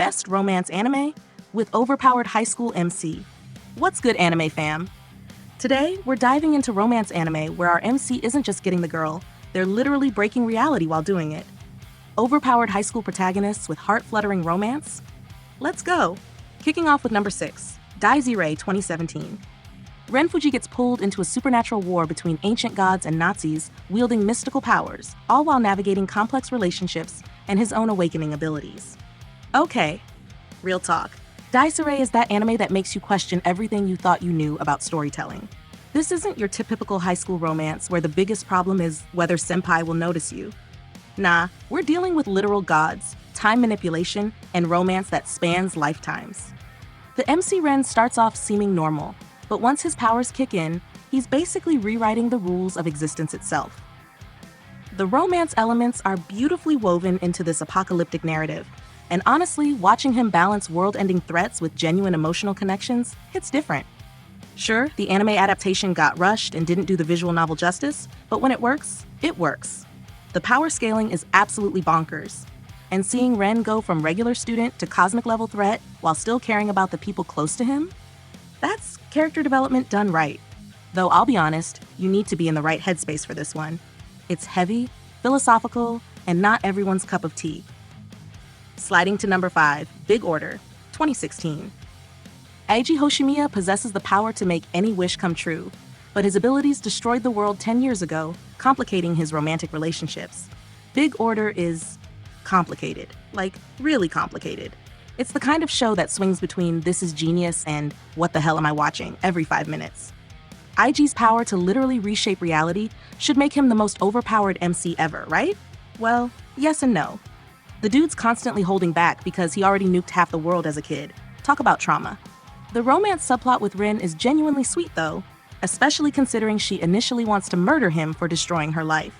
best romance anime with Overpowered High School MC. What's good, anime fam? Today, we're diving into romance anime where our MC isn't just getting the girl, they're literally breaking reality while doing it. Overpowered high school protagonists with heart-fluttering romance? Let's go! Kicking off with number 6, Dies Irae 2017. Renfuji gets pulled into a supernatural war between ancient gods and Nazis wielding mystical powers, all while navigating complex relationships and his own awakening abilities. Okay, real talk. Dies Irae is that anime that makes you question everything you thought you knew about storytelling. This isn't your typical high school romance where the biggest problem is whether senpai will notice you. Nah, we're dealing with literal gods, time manipulation, and romance that spans lifetimes. The MC Ren starts off seeming normal, but once his powers kick in, he's basically rewriting the rules of existence itself. The romance elements are beautifully woven into this apocalyptic narrative, and honestly, watching him balance world-ending threats with genuine emotional connections hits different. Sure, the anime adaptation got rushed and didn't do the visual novel justice, but when it works, it works. The power scaling is absolutely bonkers, and seeing Ren go from regular student to cosmic-level threat while still caring about the people close to him? That's character development done right. Though I'll be honest, you need to be in the right headspace for this one. It's heavy, philosophical, and not everyone's cup of tea. Sliding to number 5, Big Order, 2016. Eiji Hoshimiya possesses the power to make any wish come true, but his abilities destroyed the world 10 years ago, complicating his romantic relationships. Big Order is complicated, like really complicated. It's the kind of show that swings between this is genius and what the hell am I watching every 5 minutes. Eiji's power to literally reshape reality should make him the most overpowered MC ever, right? Well, yes and no. The dude's constantly holding back because he already nuked half the world as a kid. Talk about trauma. The romance subplot with Rin is genuinely sweet though, especially considering she initially wants to murder him for destroying her life.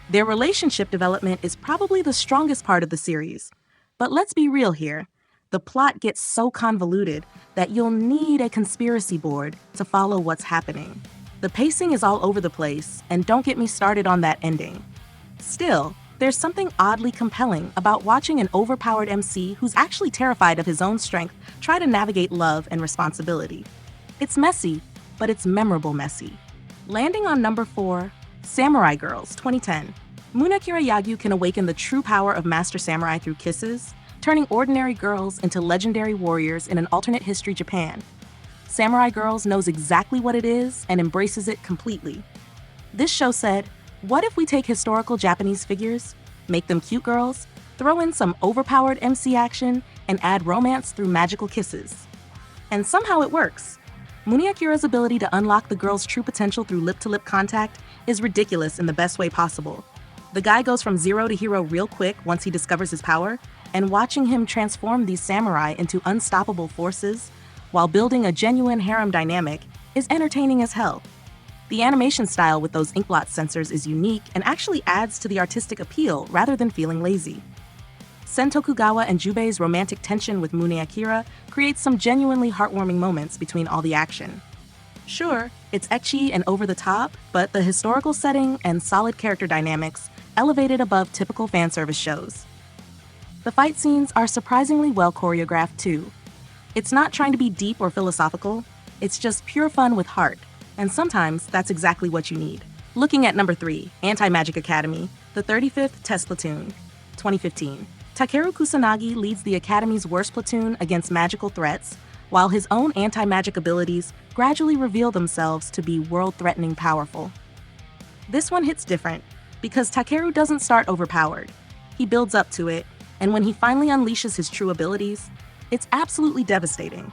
Their relationship development is probably the strongest part of the series. But let's be real here. The plot gets so convoluted that you'll need a conspiracy board to follow what's happening. The pacing is all over the place, and don't get me started on that ending. Still, there's something oddly compelling about watching an overpowered MC who's actually terrified of his own strength try to navigate love and responsibility. It's messy, but it's memorable messy. Landing on number 4, Samurai Girls 2010. Munakira Yagyu can awaken the true power of Master Samurai through kisses, turning ordinary girls into legendary warriors in an alternate history Japan. Samurai Girls knows exactly what it is and embraces it completely. This show said, what if we take historical Japanese figures, make them cute girls, throw in some overpowered MC action, and add romance through magical kisses? And somehow it works. Muniakira's ability to unlock the girl's true potential through lip-to-lip contact is ridiculous in the best way possible. The guy goes from zero to hero real quick once he discovers his power, and watching him transform these samurai into unstoppable forces while building a genuine harem dynamic is entertaining as hell. The animation style with those inkblot sensors is unique and actually adds to the artistic appeal rather than feeling lazy. Sen Tokugawa and Jubei's romantic tension with Muniakira creates some genuinely heartwarming moments between all the action. Sure, it's ecchi and over the top, but the historical setting and solid character dynamics elevate it above typical fan service shows. The fight scenes are surprisingly well choreographed too. It's not trying to be deep or philosophical, it's just pure fun with heart, and sometimes that's exactly what you need. Looking at number 3, Anti-Magic Academy, the 35th Test Platoon, 2015. Takeru Kusanagi leads the Academy's worst platoon against magical threats, while his own anti-magic abilities gradually reveal themselves to be world-threatening powerful. This one hits different, because Takeru doesn't start overpowered. He builds up to it, and when he finally unleashes his true abilities, it's absolutely devastating.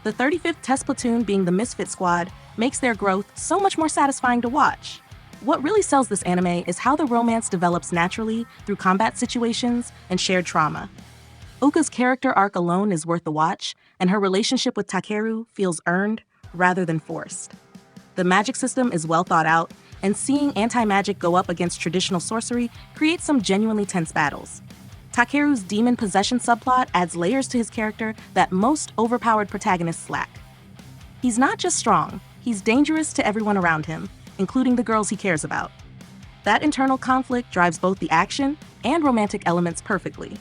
The 35th Test Platoon being the Misfit Squad makes their growth so much more satisfying to watch. What really sells this anime is how the romance develops naturally through combat situations and shared trauma. Uka's character arc alone is worth the watch, and her relationship with Takeru feels earned rather than forced. The magic system is well thought out, and seeing anti-magic go up against traditional sorcery creates some genuinely tense battles. Takeru's demon possession subplot adds layers to his character that most overpowered protagonists lack. He's not just strong, he's dangerous to everyone around him, including the girls he cares about. That internal conflict drives both the action and romantic elements perfectly.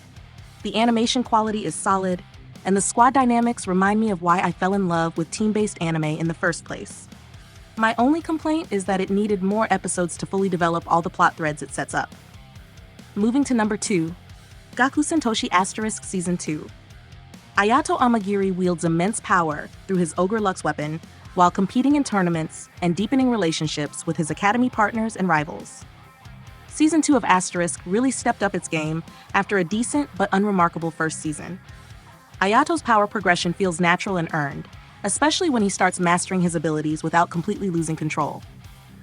The animation quality is solid, and the squad dynamics remind me of why I fell in love with team-based anime in the first place. My only complaint is that it needed more episodes to fully develop all the plot threads it sets up. Moving to number 2, Gaku Sentoshi Asterisk Season 2. Ayato Amagiri wields immense power through his Ogre Lux weapon while competing in tournaments and deepening relationships with his academy partners and rivals. Season 2 of Asterisk really stepped up its game after a decent but unremarkable first season. Ayato's power progression feels natural and earned, especially when he starts mastering his abilities without completely losing control.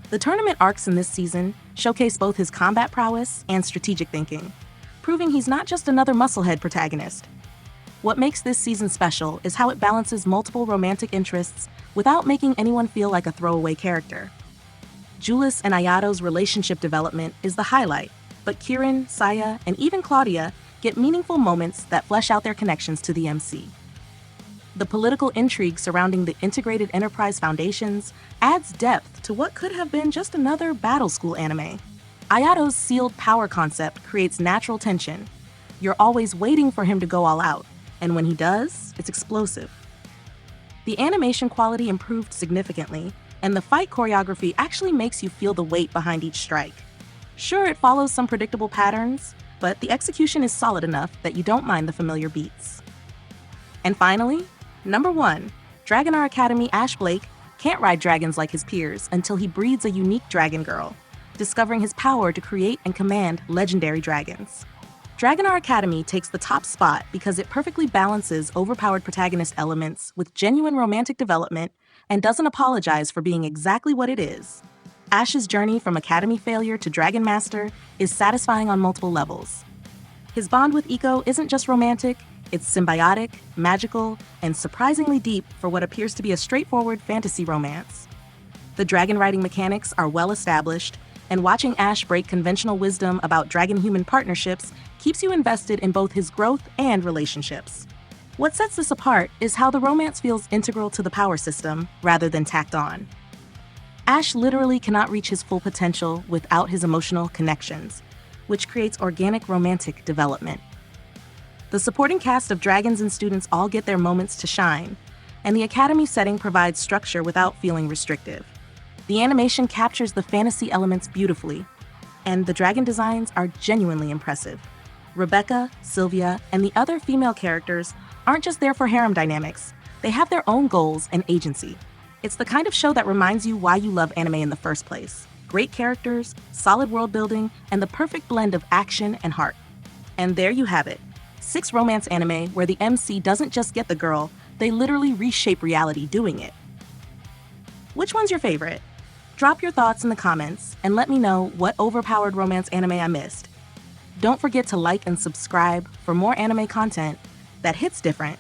The tournament arcs in this season showcase both his combat prowess and strategic thinking, proving he's not just another musclehead protagonist. What makes this season special is how it balances multiple romantic interests without making anyone feel like a throwaway character. Julius and Ayato's relationship development is the highlight, but Kirin, Saya, and even Claudia get meaningful moments that flesh out their connections to the MC. The political intrigue surrounding the Integrated Enterprise Foundations adds depth to what could have been just another battle school anime. Ayato's sealed power concept creates natural tension. You're always waiting for him to go all out, and when he does, it's explosive. The animation quality improved significantly, and the fight choreography actually makes you feel the weight behind each strike. Sure, it follows some predictable patterns, but the execution is solid enough that you don't mind the familiar beats. And finally, number 1, Dragonar Academy Ash Blake can't ride dragons like his peers until he breeds a unique dragon girl, discovering his power to create and command legendary dragons. Dragonar Academy takes the top spot because it perfectly balances overpowered protagonist elements with genuine romantic development and doesn't apologize for being exactly what it is. Ash's journey from academy failure to Dragon Master is satisfying on multiple levels. His bond with Iko isn't just romantic, it's symbiotic, magical, and surprisingly deep for what appears to be a straightforward fantasy romance. The dragon riding mechanics are well established, and watching Ash break conventional wisdom about dragon-human partnerships keeps you invested in both his growth and relationships. What sets this apart is how the romance feels integral to the power system rather than tacked on. Ash literally cannot reach his full potential without his emotional connections, which creates organic romantic development. The supporting cast of dragons and students all get their moments to shine, and the academy setting provides structure without feeling restrictive. The animation captures the fantasy elements beautifully, and the dragon designs are genuinely impressive. Rebecca, Sylvia, and the other female characters aren't just there for harem dynamics, they have their own goals and agency. It's the kind of show that reminds you why you love anime in the first place. Great characters, solid world building, and the perfect blend of action and heart. And there you have it. 6 romance anime where the MC doesn't just get the girl, they literally reshape reality doing it. Which one's your favorite? Drop your thoughts in the comments and let me know what overpowered romance anime I missed. Don't forget to like and subscribe for more anime content that hits different.